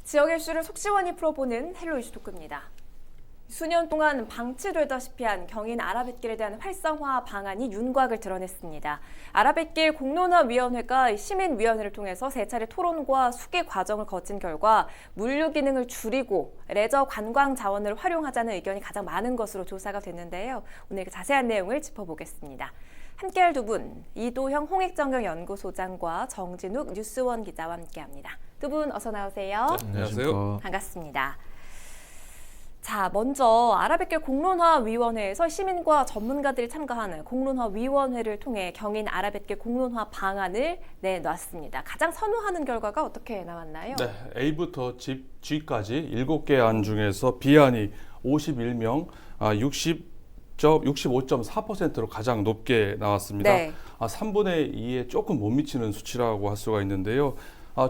지역 이슈를 속 시원히 풀어보는 헬로 이슈 토크입니다. 수년 동안 방치되다시피 한 경인 아라뱃길에 대한 활성화 방안이 윤곽을 드러냈습니다. 아라뱃길 공론화위원회가 시민위원회를 통해서 세 차례 토론과 수기 과정을 거친 결과 물류 기능을 줄이고 레저 관광 자원을 활용하자는 의견이 가장 많은 것으로 조사가 됐는데요. 오늘 그 자세한 내용을 짚어보겠습니다. 함께할 두 분, 이도형 홍익정경연구소장과 정진욱 뉴스원 기자와 함께합니다. 두 분 어서 나오세요. 네, 안녕하세요. 반갑습니다. 자, 먼저 아라뱃길 공론화위원회에서 시민과 전문가들이 참가하는 공론화위원회를 통해 경인 아라뱃길 공론화 방안을 내놨습니다. 가장 선호하는 결과가 어떻게 나왔나요? 네, A부터 G까지 7개 안 중에서 B안이 51명, 65.4%로 가장 높게 나왔습니다. 네. 3분의 2에 조금 못 미치는 수치라고 할 수가 있는데요.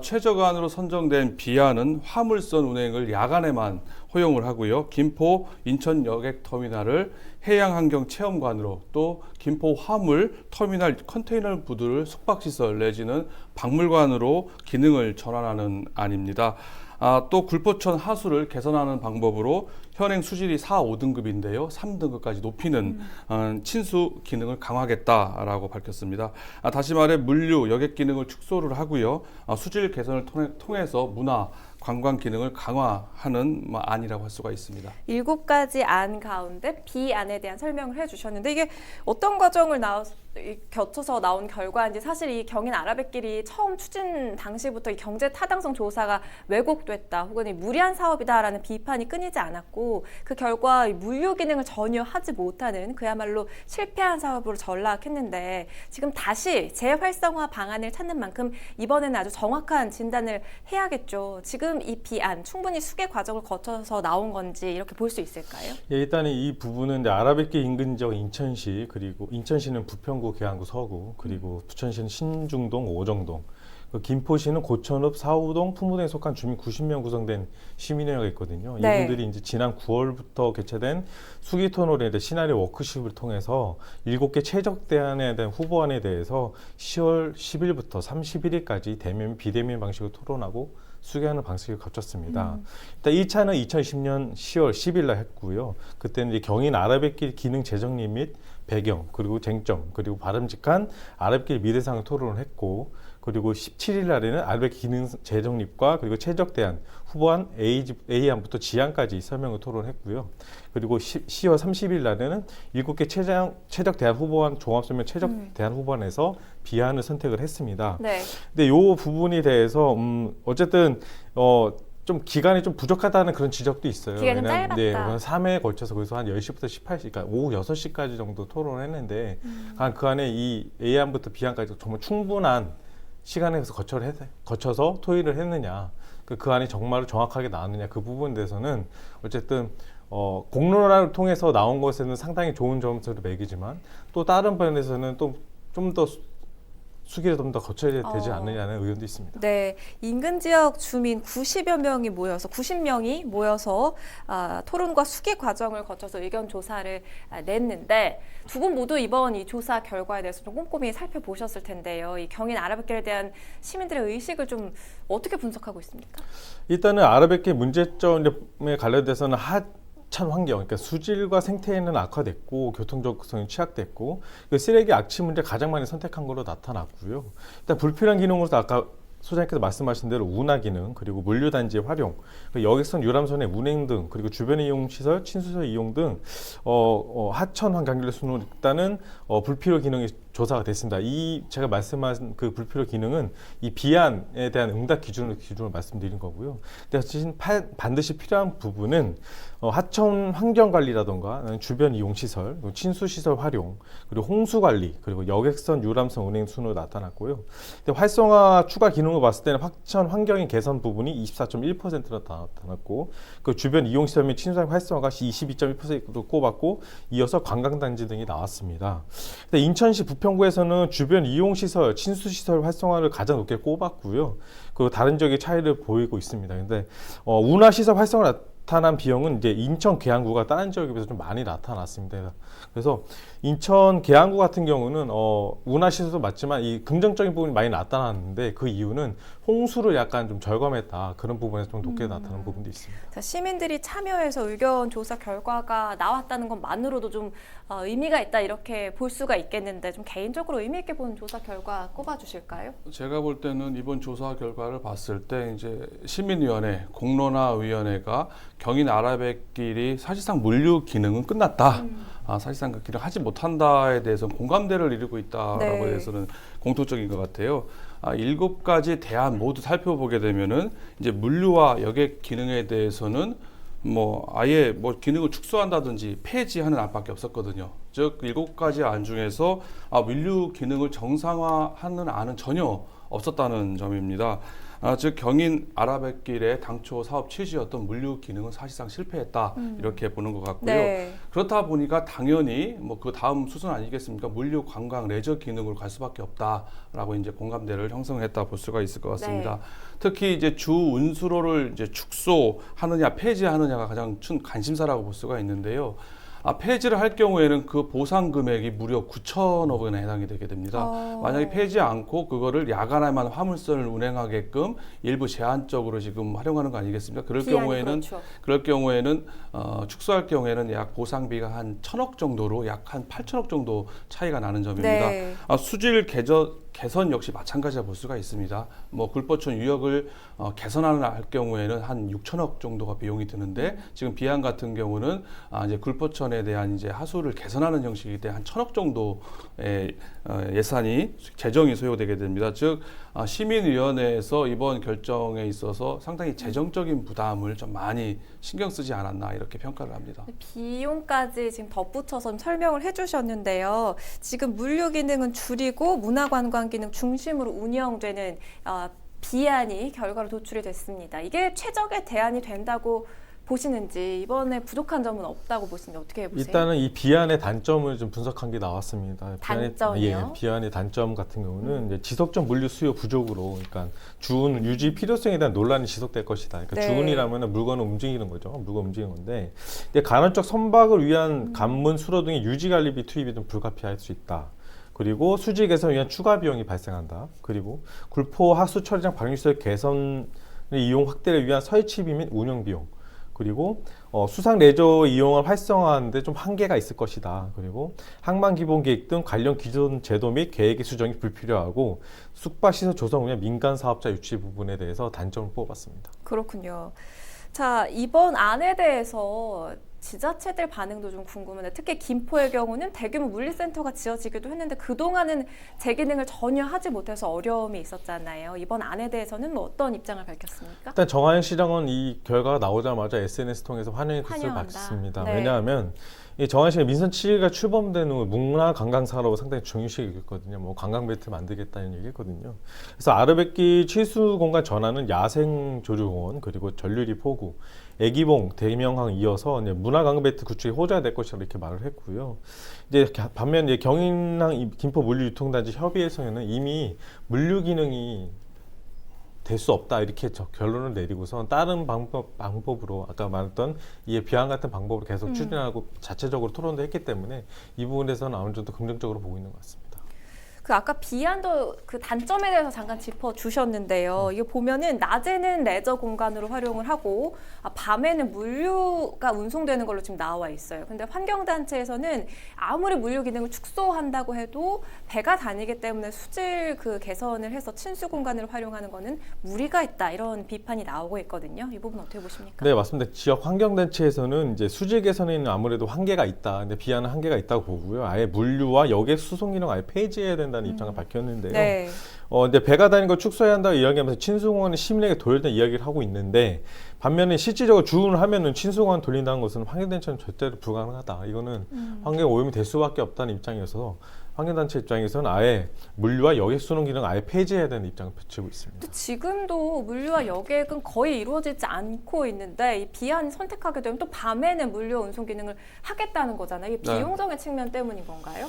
최저간으로 선정된 B안은 화물선 운행을 야간에만 허용을 하고요. 김포 인천 여객 터미널을 해양환경체험관으로, 또 김포 화물 터미널 컨테이너 부두를 숙박시설 내지는 박물관으로 기능을 전환하는 안입니다. 또 굴포천 하수를 개선하는 방법으로 현행 수질이 4, 5등급인데요. 3등급까지 높이는 친수 기능을 강화하겠다라고 밝혔습니다. 다시 말해 물류, 여객 기능을 축소를 하고요. 수질 개선을 통해서 문화, 관광 기능을 강화하는 안이라고 할 수가 있습니다. 7가지 안 가운데 B안에 대한 설명을 해주셨는데 이게 어떤 과정을 거쳐서 나온 결과인지, 사실 이 경인 아라뱃길이 처음 추진 당시부터 이 경제 타당성 조사가 왜곡됐다, 혹은 이 무리한 사업이다라는 비판이 끊이지 않았고, 그 결과 물류 기능을 전혀 하지 못하는 그야말로 실패한 사업으로 전락했는데, 지금 다시 재활성화 방안을 찾는 만큼 이번에는 아주 정확한 진단을 해야겠죠. 지금 이 B안 충분히 수계 과정을 거쳐서 나온 건지 이렇게 볼 수 있을까요? 예, 일단 이 부분은 아라뱃길 인근 지역 인천시, 그리고 인천시는 부평구, 계양구, 서구, 그리고 부천시는 신중동, 오정동, 김포시는 고천읍, 사우동, 풍무동에 속한 주민 90명 구성된 시민회가 있거든요. 네. 이분들이 이제 지난 9월부터 개최된 수기 토론에 대해 시나리오 워크숍을 통해서 7개 최적 대안에 대한 후보안에 대해서 10월 10일부터 31일까지 대면, 비대면 방식으로 토론하고 수기하는 방식을 거쳤습니다. 일단 1차는 2020년 10월 10일 날 했고요. 그때는 이제 경인 아라뱃길 기능 재정립 및 배경, 그리고 쟁점, 그리고 바람직한 아라뱃길 미래상을 토론을 했고, 그리고 17일 날에는 아라뱃길 기능 재정립과 그리고 최적 대안 후보안 A안부터 G안까지 설명을 토론했고요. 그리고 10월 30일 날에는 7개 최적 대안 후보안 종합설명 최적 대안 후보안에서 B안을 선택을 했습니다. 네. 근데 이 부분에 대해서 어쨌든 좀 기간이 좀 부족하다는 그런 지적도 있어요. 기간이 짧았다. 네, 3회에 걸쳐서 그래서 한 10시부터 18시, 그러니까 오후 6시까지 정도 토론을 했는데 그 안에 이 A안부터 B안까지 정말 충분한 시간에서 거쳐서 토의를 했느냐, 그 안이 정말 정확하게 나왔느냐, 그 부분에 대해서는 어쨌든 공론화를 통해서 나온 것에는 상당히 좋은 점수를 매기지만, 또 다른 면에서는 또 좀 더 수기를 좀 더 거쳐야 되지 않느냐는 의견도 있습니다. 네, 인근 지역 주민 90명이 모여서 토론과 수기 과정을 거쳐서 의견 조사를 냈는데, 두 분 모두 이번 이 조사 결과에 대해서 좀 꼼꼼히 살펴보셨을 텐데요. 이 경인 아라뱃길에 대한 시민들의 의식을 좀 어떻게 분석하고 있습니까? 일단은 아라뱃길 문제점에 관련돼서는 하천 환경, 그러니까 수질과 생태에는 악화됐고 교통 접근성이 취약됐고, 그 쓰레기 악취 문제 가장 많이 선택한 걸로 나타났고요. 일단 불필요한 기능으로서 아까 소장님께서 말씀하신 대로 운하 기능, 그리고 물류단지의 활용, 여객선 유람선의 운행 등, 그리고 주변 이용시설, 친수시설 이용 등 하천 환경의 수는 일단은 불필요 기능이 조사가 됐습니다. 제가 말씀하신 그 불필요 기능은 이 B안에 대한 응답 기준을 말씀드린 거고요. 대신 반드시 필요한 부분은 하천 환경 관리라던가 주변 이용 시설, 친수 시설 활용, 그리고 홍수 관리, 그리고 여객선 유람선 운행 순으로 나타났고요. 근데 활성화 추가 기능을 봤을 때는 하천 환경의 개선 부분이 24.1%로 나타났고, 그 주변 이용 시설 및 친수 활성화가 22.1%로 꼽았고, 이어서 관광단지 등이 나왔습니다. 근데 인천시 부평구에서는 주변 이용시설, 친수시설 활성화를 가장 높게 꼽았고요. 그리고 다른 지역의 차이를 보이고 있습니다. 근데 운하시설 활성화 나타난 비용은 이제 인천 계양구가 다른 지역에 비해서 좀 많이 나타났습니다. 그래서 인천 계양구 같은 경우는 운하시설도 맞지만 이 긍정적인 부분이 많이 나타났는데 그 이유는 홍수를 약간 좀 절감했다, 그런 부분에서 좀 높게 나타나는 부분도 있습니다. 자, 시민들이 참여해서 의견 조사 결과가 나왔다는 것만으로도 좀 의미가 있다 이렇게 볼 수가 있겠는데 좀 개인적으로 의미 있게 본 조사 결과 꼽아주실까요? 제가 볼 때는 이번 조사 결과를 봤을 때 이제 시민위원회, 공론화위원회가 경인 아라뱃길이 사실상 물류 기능은 끝났다. 사실상 그 기능 하지 못한다에 대해서 공감대를 이루고 있다라고 네. 해서는 공통적인 것 같아요. 7가지 대안 모두 살펴보게 되면은 이제 물류와 여객 기능에 대해서는 뭐 아예 뭐 기능을 축소한다든지 폐지하는 안밖에 없었거든요. 즉 7가지 안 중에서 물류 기능을 정상화하는 안은 전혀 없었다는 점입니다. 즉 경인 아라뱃길의 당초 사업 취지였던 물류 기능은 사실상 실패했다 이렇게 보는 것 같고요. 네. 그렇다 보니까 당연히 뭐 그 다음 수순 아니겠습니까? 물류, 관광, 레저 기능으로 갈 수밖에 없다라고 이제 공감대를 형성했다 볼 수가 있을 것 같습니다. 네. 특히 이제 주 운수로를 이제 축소하느냐 폐지하느냐가 가장 큰 관심사라고 볼 수가 있는데요. 폐지를 할 경우에는 그 보상 금액이 무려 9천억 원에 해당이 되게 됩니다. 만약에 폐지 않고 그거를 야간에만 화물선을 운행하게끔 일부 제한적으로 지금 활용하는 거 아니겠습니까? 그럴 경우에는 그렇죠. 그럴 경우에는 축소할 경우에는 약 보상비가 한 1,000억 정도로 약 한 8천억 정도 차이가 나는 점입니다. 네. 수질 개선 역시 마찬가지라 볼 수가 있습니다. 뭐 굴포천 유역을 개선하는 할 경우에는 한 6천억 정도가 비용이 드는데 지금 비안 같은 경우는 이제 굴포천에 대한 이제 하수를 개선하는 형식이기 때문에 한 1,000억 정도의 예산이 재정이 소요되게 됩니다. 즉 시민위원회에서 이번 결정에 있어서 상당히 재정적인 부담을 좀 많이 신경 쓰지 않았나 이렇게 평가를 합니다. 비용까지 지금 덧붙여서 좀 설명을 해주셨는데요. 지금 물류 기능은 줄이고 문화관광 기능 중심으로 운영되는 비안이 결과로 도출이 됐습니다. 이게 최적의 대안이 된다고 보시는지, 이번에 부족한 점은 없다고 보시는지 어떻게 보세요? 일단은 이 비안의 단점을 좀 분석한 게 나왔습니다. 단점이요? 비안의 단점 같은 경우는 이제 지속적 물류 수요 부족으로, 그러니까 주운 유지 필요성에 대한 논란이 지속될 것이다. 그러니까 네. 주운이라면 물건을 움직이는 거죠. 물건 움직이는 건데, 이제 간헐적 선박을 위한 간문 수로 등의 유지 관리비 투입이 좀 불가피할 수 있다. 그리고 수질 개선을 위한 추가 비용이 발생한다. 그리고 굴포 하수 처리장 방류시설 개선 이용 확대를 위한 설치비 및 운영 비용. 그리고 수상 레저 이용을 활성화하는데 좀 한계가 있을 것이다. 그리고 항만 기본 계획 등 관련 기존 제도 및 계획의 수정이 불필요하고 숙박시설 조성 운영 민간 사업자 유치 부분에 대해서 단점을 뽑았습니다. 그렇군요. 자, 이번 안에 대해서 지자체들 반응도 좀 궁금한데, 특히 김포의 경우는 대규모 물류센터가 지어지기도 했는데 그동안은 재기능을 전혀 하지 못해서 어려움이 있었잖아요. 이번 안에 대해서는 뭐 어떤 입장을 밝혔습니까? 일단 정하영 시장은 이 결과가 나오자마자 SNS 통해서 환영의 뜻을 환영한다. 밝혔습니다. 네. 왜냐하면 이 정하영 씨가 민선 7일가 출범된 후 문화관광사로 상당히 중요시 여겼거든요. 뭐 관광벨트 만들겠다는 얘기했거든요. 그래서 아르뱃길 취수 공간 전환은 야생 조류공원, 그리고 전류리 포구, 애기봉, 대명항 이어서 이제 문화관광벨트 구축에 호재가 될 것이라고 이렇게 말을 했고요. 이제 반면 이제 경인항 김포 물류유통단지 협의회에서는 이미 물류 기능이 될 수 없다 이렇게 결론을 내리고선 다른 방법으로 아까 말했던 이 비안 같은 방법으로 계속 추진하고 자체적으로 토론도 했기 때문에 이 부분에서는 어느 정도 긍정적으로 보고 있는 것 같습니다. 그 아까 비안도 그 단점에 대해서 잠깐 짚어 주셨는데요. 이거 보면은 낮에는 레저 공간으로 활용을 하고 밤에는 물류가 운송되는 걸로 지금 나와 있어요. 근데 환경단체에서는 아무리 물류 기능을 축소한다고 해도 배가 다니기 때문에 수질 그 개선을 해서 친수 공간을 활용하는 거는 무리가 있다, 이런 비판이 나오고 있거든요. 이 부분 어떻게 보십니까? 네, 맞습니다. 지역 환경단체에서는 이제 수질 개선에는 아무래도 한계가 있다. 근데 비안은 한계가 있다고 보고요. 아예 물류와 여객 수송 기능 아예 폐지해야 된다는 입장을 밝혔는데요. 네. 이제 배가 다니는 걸 축소해야 한다고 이야기하면서 친수공원이 시민에게 도열된 이야기를 하고 있는데, 반면에 실질적으로 주운을 하면은 친수공원 돌린다는 것은 환경단체는 절대로 불가능하다. 이거는 환경 오염이 될 수밖에 없다는 입장이어서 환경단체 입장에서는 아예 물류와 여객 수송 기능 아예 폐지해야 되는 입장을 펼치고 있습니다. 또 지금도 물류와 여객은 거의 이루어지지 않고 있는데 이 비안 선택하게 되면 또 밤에는 물류 운송 기능을 하겠다는 거잖아요. 이게 네. 비용적인 측면 때문인 건가요?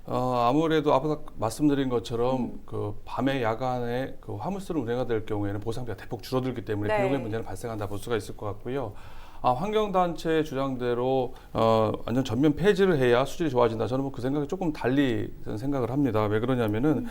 아무래도 앞서 말씀드린 것처럼 그 밤에 야간에 그 화물선을 운행해야 될 경우에는 보상비가 대폭 줄어들기 때문에 네. 비용의 문제는 발생한다 볼 수가 있을 것 같고요. 환경단체의 주장대로 완전 전면 폐지를 해야 수질이 좋아진다. 저는 뭐 그 생각이 조금 달리 저는 생각을 합니다. 왜 그러냐면은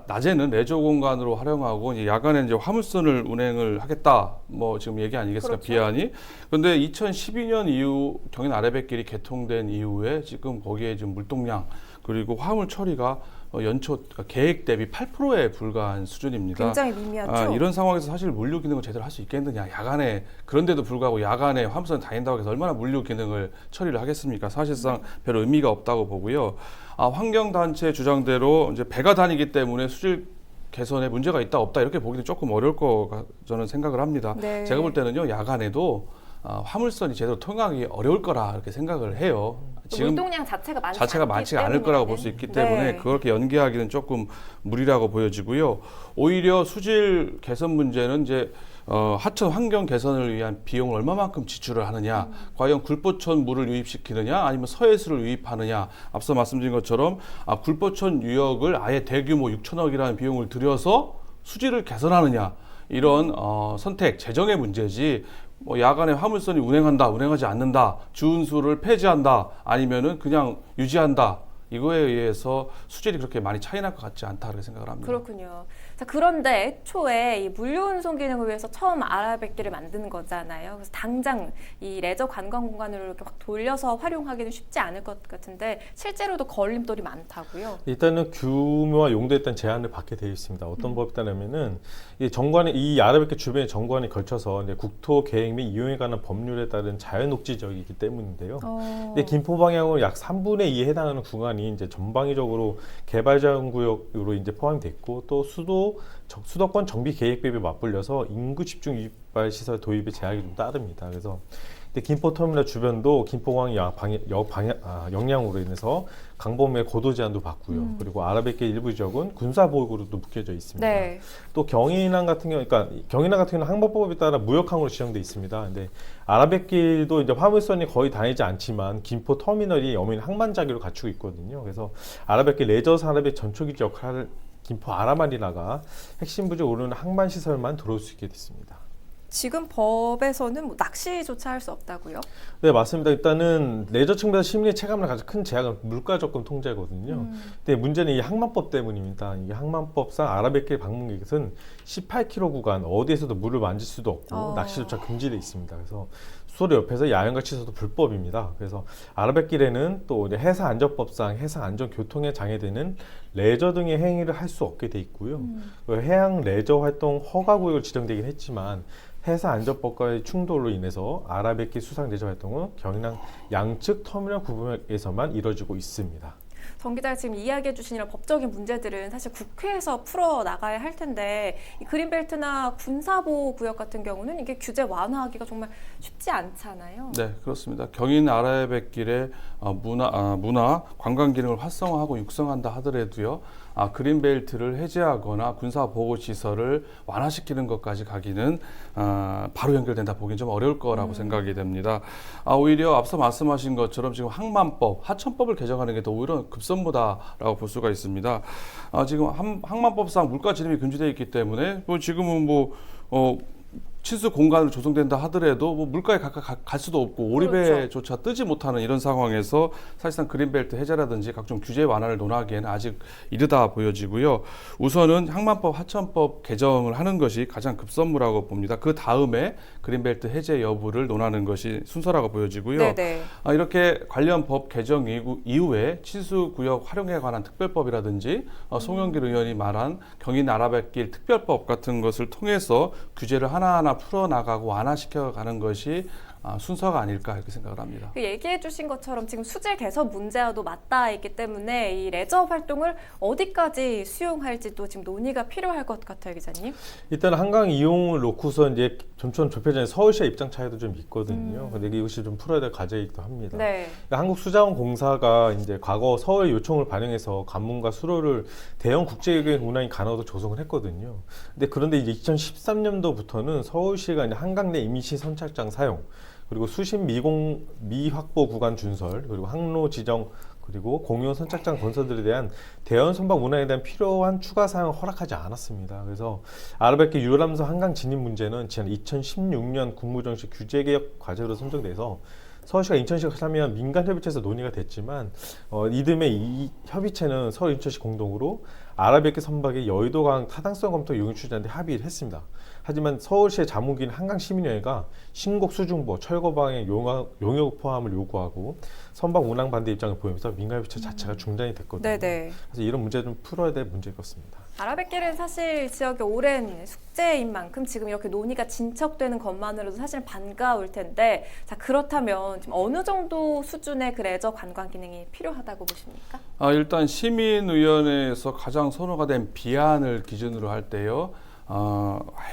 낮에는 레저 공간으로 활용하고 이제 야간에 이제 화물선을 운행을 하겠다. 뭐 지금 얘기 아니겠습니까? 그렇죠. 비안이. 그런데 2012년 이후 경인 아래뱃길이 개통된 이후에 지금 거기에 지금 물동량 그리고 화물 처리가 연초 계획 대비 8%에 불과한 수준입니다. 굉장히 미미하죠. 이런 상황에서 사실 물류 기능을 제대로 할 수 있겠느냐. 야간에 그런데도 불구하고 야간에 화물선 다닌다고 해서 얼마나 물류 기능을 처리를 하겠습니까? 사실상 별 의미가 없다고 보고요. 환경단체 주장대로 이제 배가 다니기 때문에 수질 개선에 문제가 있다 없다 이렇게 보기는 조금 어려울 거 저는 생각을 합니다. 네. 제가 볼 때는요 야간에도 화물선이 제대로 통하기 어려울 거라 이렇게 생각을 해요. 지금 물동량 자체가 많지 않을 거라고 볼 수 있기 때문에 네. 그렇게 연기하기는 조금 무리라고 보여지고요. 오히려 수질 개선 문제는 이제 하천 환경 개선을 위한 비용을 얼마만큼 지출을 하느냐, 과연 굴포천 물을 유입시키느냐, 아니면 서해수를 유입하느냐. 앞서 말씀드린 것처럼 굴포천 유역을 아예 대규모 6천억이라는 비용을 들여서 수질을 개선하느냐 이런 선택, 재정의 문제지. 뭐 야간에 화물선이 운행한다, 운행하지 않는다, 주운수를 폐지한다, 아니면은 그냥 유지한다. 이거에 의해서 수질이 그렇게 많이 차이 날 것 같지 않다 그렇게 생각을 합니다. 그렇군요. 자, 그런데 애초에 이 물류 운송 기능을 위해서 처음 아라뱃길을 만드는 거잖아요. 그래서 당장 이 레저 관광 공간으로 이렇게 확 돌려서 활용하기는 쉽지 않을 것 같은데 실제로도 걸림돌이 많다고요. 일단은 규모와 용도에 일단 제한을 받게 되어 있습니다. 어떤 법에 따르면은 이 아라뱃길 주변의 정관에 걸쳐서 이제 국토 계획 및 이용에 관한 법률에 따른 자연 녹지 지역이기 때문인데요. 근데 김포 방향으로 약 3분의 2에 해당하는 구간이 이제 전방위적으로 개발자연구역으로 이제 포함됐고 또 수도권 정비 계획 비에 맞불려서 인구 집중 유입발 시설 도입의 제약이 좀 따릅니다. 그래서 김포 터미널 주변도 김포공항 영향으로 인해서 강범위의 고도 제한도 받고요. 그리고 아라뱃길 일부 지역은 군사보호구로도 묶여져 있습니다. 네. 또 경인항 같은 경우는 항법법에 따라 무역항으로 지정돼 있습니다. 근데 아라뱃길도 이제 화물선이 거의 다니지 않지만 김포 터미널이 어민 항만자기로 갖추고 있거든요. 그래서 아라뱃길 레저 산업의 전초기 역할을 김포 아라마리나가 핵심 부지 오르는 항만 시설만 들어올 수 있게 됐습니다. 지금 법에서는 뭐 낚시조차 할 수 없다고요? 네, 맞습니다. 일단은 레저 측면에서 시민의 체감을 가장 큰 제약은 물가 적금 통제거든요. 근데 문제는 이 항만법 때문입니다. 이 항만법상 아라뱃길 방문객은 18km 구간 어디에서도 물을 만질 수도 없고 낚시조차 금지되어 있습니다. 그래서 수로 옆에서 야영과 취소도 불법입니다. 그래서 아라뱃길에는 또 해상안전법상 해상안전교통에 장애되는 레저 등의 행위를 할 수 없게 돼 있고요. 해양 레저 활동 허가구역을 지정되긴 했지만 해상안전법과의 충돌로 인해서 아라뱃길 수상 레저 활동은 경인항 양측 터미널 구분에서만 이뤄지고 있습니다. 정 기자가 지금 이야기해 주신 이런 법적인 문제들은 사실 국회에서 풀어 나가야 할 텐데 이 그린벨트나 군사보호 구역 같은 경우는 이게 규제 완화하기가 정말 쉽지 않잖아요. 네, 그렇습니다. 경인 아라뱃길의 문화, 관광 기능을 활성화하고 육성한다 하더라도요. 그린벨트를 해제하거나 군사보호시설을 완화시키는 것까지 가기는 바로 연결된다 보기는 좀 어려울 거라고 생각이 됩니다. 오히려 앞서 말씀하신 것처럼 지금 항만법, 하천법을 개정하는 게 더 오히려 급선무다라고 볼 수가 있습니다. 지금 항만법상 물가 진입이 금지되어 있기 때문에 지금은 친수 공간으로 조성된다 하더라도 물가에 갈 수도 없고 오리배조차 뜨지 못하는 이런 상황에서 사실상 그린벨트 해제라든지 각종 규제 완화를 논하기에는 아직 이르다 보여지고요. 우선은 항만법, 하천법 개정을 하는 것이 가장 급선무라고 봅니다. 그 다음에 그린벨트 해제 여부를 논하는 것이 순서라고 보여지고요. 네네. 이렇게 관련 법 개정 이후에 친수구역 활용에 관한 특별법이라든지 송영길 의원이 말한 경인 아라뱃길 특별법 같은 것을 통해서 규제를 하나하나 풀어나가고 완화시켜가는 것이 순서가 아닐까 이렇게 생각을 합니다. 얘기해 주신 것처럼 지금 수질 개선 문제와도 맞닿아 있기 때문에 이 레저 활동을 어디까지 수용할지도 지금 논의가 필요할 것 같아요, 기자님. 일단 한강 이용을 놓고서 이제 점점 좁혀지는 서울시의 입장 차이도 좀 있거든요. 근데 이것이 좀 풀어야 될 과제이기도 합니다. 네. 그러니까 한국수자원공사가 이제 과거 서울 요청을 반영해서 관문과 수로를 대형 국제여행 운항이 가능하도록 조성을 했거든요. 그런데 이제 2013년도부터는 서울시가 이제 한강 내 임시 선착장 사용 그리고 수심 미확보 구간 준설, 그리고 항로 지정 그리고 공용 선착장 건설들에 대한 대형 선박 운항에 대한 필요한 추가 사항을 허락하지 않았습니다. 그래서 아라뱃길 유람선 한강 진입 문제는 지난 2016년 국무정식 규제개혁 과제로 선정돼서 서울시가 인천시가 참여한 민간협의체에서 논의가 됐지만 이듬해 이 협의체는 서울 인천시 공동으로 아라뱃길 선박의 여의도강 타당성 검토 용역 추진하는 데 합의를 했습니다. 하지만 서울시의 자문기인 한강시민회가 신곡 수중보, 철거방의 용역 포함을 요구하고 선박 운항 반대 입장을 보이면서 민간협의체 자체가 중단이 됐거든요. 네네. 그래서 이런 문제 좀 풀어야 될 문제일 것 같습니다. 아라뱃길은 사실 지역의 오랜 숙제인 만큼 지금 이렇게 논의가 진척되는 것만으로도 사실 반가울 텐데, 자, 그렇다면 지금 어느 정도 수준의 그 레저 관광 기능이 필요하다고 보십니까? 일단 시민의원회에서 가장 선호가 된 비안을 기준으로 할 때요.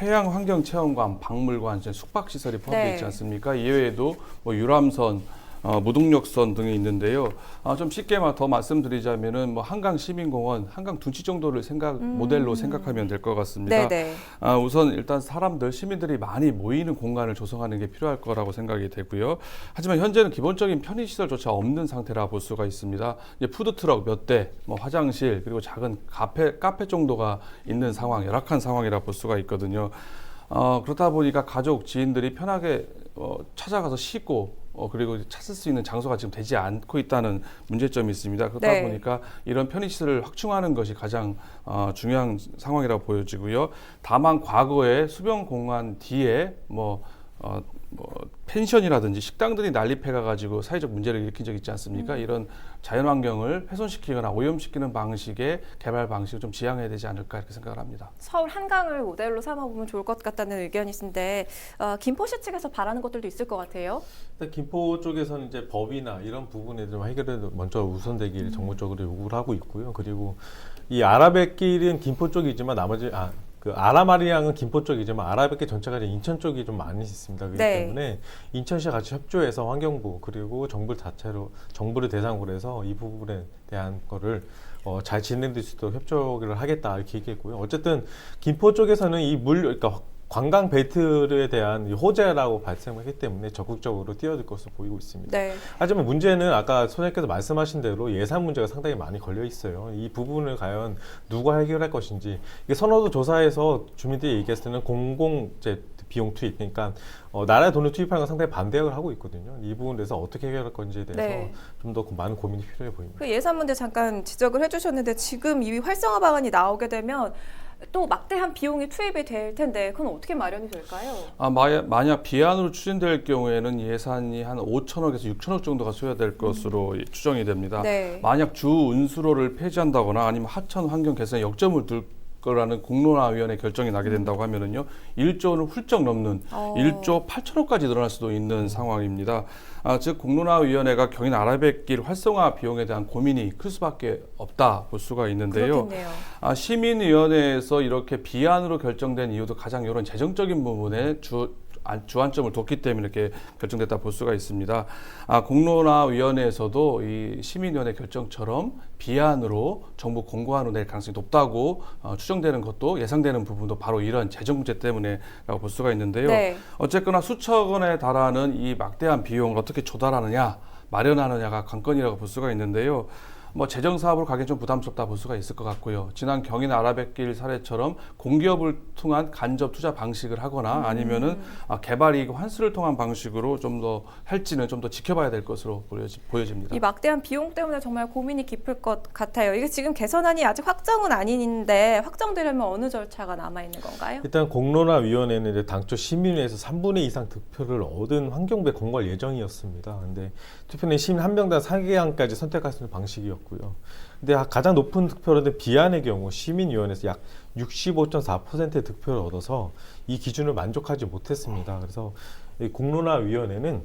해양환경체험관, 박물관, 숙박시설이 포함되어 있지 않습니까? 이외에도 뭐 유람선, 무동력선 등이 있는데요. 좀 쉽게 더 말씀드리자면은 뭐 한강시민공원, 한강 둔치 정도를 모델로 생각하면 될 것 같습니다. 네네. 우선 일단 시민들이 많이 모이는 공간을 조성하는 게 필요할 거라고 생각이 되고요. 하지만 현재는 기본적인 편의시설조차 없는 상태라 볼 수가 있습니다. 이제 푸드트럭 몇 대, 뭐 화장실, 그리고 작은 카페 정도가 있는 상황, 열악한 상황이라 볼 수가 있거든요. 그렇다 보니까 가족, 지인들이 편하게 찾아가서 쉬고 그리고 찾을 수 있는 장소가 지금 되지 않고 있다는 문제점이 있습니다. 그렇다 네. 보니까 이런 편의시설을 확충하는 것이 가장 중요한 상황이라고 보여지고요. 다만 과거에 수변공원 뒤에 펜션이라든지 식당들이 난립해가지고 사회적 문제를 일으킨 적이 있지 않습니까? 이런 자연환경을 훼손시키거나 오염시키는 방식의 개발 방식을 좀 지양해야 되지 않을까 이렇게 생각을 합니다. 서울 한강을 모델로 삼아보면 좋을 것 같다는 의견이 있는데, 김포시 측에서 바라는 것들도 있을 것 같아요. 일단 김포 쪽에서는 이제 법이나 이런 부분에 대한 해결을 먼저 우선되기를 정부적으로 요구를 하고 있고요. 그리고 이 아라뱃길은 김포 쪽이지만 나머지 그 아라마리앙은 김포 쪽이지만 아라뱃길 전체가 인천 쪽이 좀 많이 있습니다. 그렇기 네. 때문에 인천시와 같이 협조해서 환경부 그리고 정부를 대상으로 해서 이 부분에 대한 거를 잘 진행될 수 있도록 협조를 하겠다 이렇게 얘기했고요. 어쨌든 김포 쪽에서는 그러니까 관광 벨트에 대한 호재라고 발생했기 때문에 적극적으로 뛰어들 것으로 보이고 있습니다. 네. 하지만 문제는 아까 소장님께서 말씀하신 대로 예산 문제가 상당히 많이 걸려 있어요. 이 부분을 과연 누가 해결할 것인지, 이게 선호도 조사에서 주민들이 얘기했을 때는 공공재 비용 투입, 그러니까 나라의 돈을 투입하는 건 상당히 반대를 하고 있거든요. 이 부분에 대해서 어떻게 해결할 건지에 대해서 네. 좀 더 많은 고민이 필요해 보입니다. 그 예산 문제 잠깐 지적을 해주셨는데, 지금 이 활성화 방안이 나오게 되면 또 막대한 비용이 투입이 될 텐데, 그건 어떻게 마련이 될까요? 만약 비안으로 추진될 경우에는 예산이 한 5천억에서 6천억 정도가 소요될 것으로 추정이 됩니다. 네. 만약 주 운수로를 폐지한다거나 아니면 하천 환경 개선에 역점을 둘 거라는 공론화위원회 결정이 나게 된다고 하면은요, 1조는 훌쩍 넘는 1조 8천억까지 늘어날 수도 있는 상황입니다. 즉 공론화위원회가 경인 아라뱃길 활성화 비용에 대한 고민이 클 수밖에 없다 볼 수가 있는데요. 그렇겠네요. 시민위원회에서 이렇게 비안으로 결정된 이유도 가장 이런 재정적인 부분에 주안점을 뒀기 때문에 이렇게 결정됐다 볼 수가 있습니다. 공론화위원회에서도 이 시민위원회 결정처럼 비안으로 정부 공고안으로 낼 가능성이 높다고 추정되는 것도, 예상되는 부분도 바로 이런 재정 문제 때문에라고 볼 수가 있는데요. 네. 어쨌거나 수천억 원에 달하는 이 막대한 비용을 어떻게 조달하느냐, 마련하느냐가 관건이라고 볼 수가 있는데요. 재정 사업으로 가기엔 좀 부담스럽다 볼 수가 있을 것 같고요. 지난 경인 아라뱃길 사례처럼 공기업을 통한 간접 투자 방식을 하거나 아니면은 개발 이익 환수를 통한 방식으로 좀 더 할지는 좀 더 지켜봐야 될 것으로 보여집니다. 이 막대한 비용 때문에 정말 고민이 깊을 것 같아요. 이게 지금 개선안이 아직 확정은 아닌데, 확정되려면 어느 절차가 남아 있는 건가요? 일단 공론화위원회는 이제 당초 시민회에서 3분의 2 이상 득표를 얻은 환경부에 공고할 예정이었습니다. 근데 투표는 시민 한 명당 4개안까지 선택할 수 있는 방식이었고요. 근데 가장 높은 득표를 얻은 비안의 경우 시민위원회에서 약 65.4%의 득표를 얻어서 이 기준을 만족하지 못했습니다. 그래서 이 공론화위원회는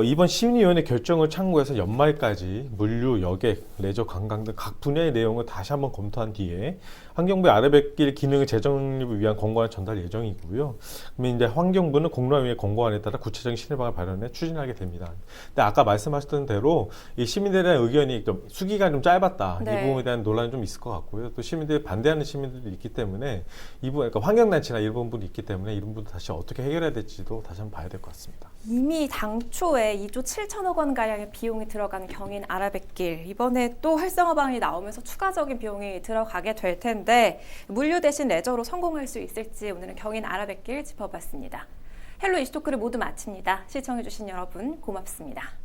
이번 시민위원회 결정을 참고해서 연말까지 물류, 여객, 레저, 관광 등 각 분야의 내용을 다시 한번 검토한 뒤에 환경부의 아라뱃길 기능의 재정립을 위한 권고안을 전달 예정이고요. 그러면 이제 환경부는 공론화위원회 권고안에 따라 구체적인 실행방을 마련해 추진하게 됩니다. 근데 아까 말씀하셨던 대로 이 시민들의 의견이 좀 수기가 좀 짧았다. 네. 네. 이 부분에 대한 논란이 좀 있을 것 같고요. 또 시민들이 반대하는 시민들도 있기 때문에 이 부분, 그러니까 환경단체나 이런 부분이 있기 때문에 이런 부분 다시 어떻게 해결해야 될지도 다시 한번 봐야 될 것 같습니다. 이미 당초에 2조 7천억 원 가량의 비용이 들어간 경인 아라뱃길, 이번에 또 활성화 방안이 나오면서 추가적인 비용이 들어가게 될 텐데 물류 대신 레저로 성공할 수 있을지 오늘은 경인 아라뱃길 짚어봤습니다. 헬로 이슈토크를 모두 마칩니다. 시청해주신 여러분 고맙습니다.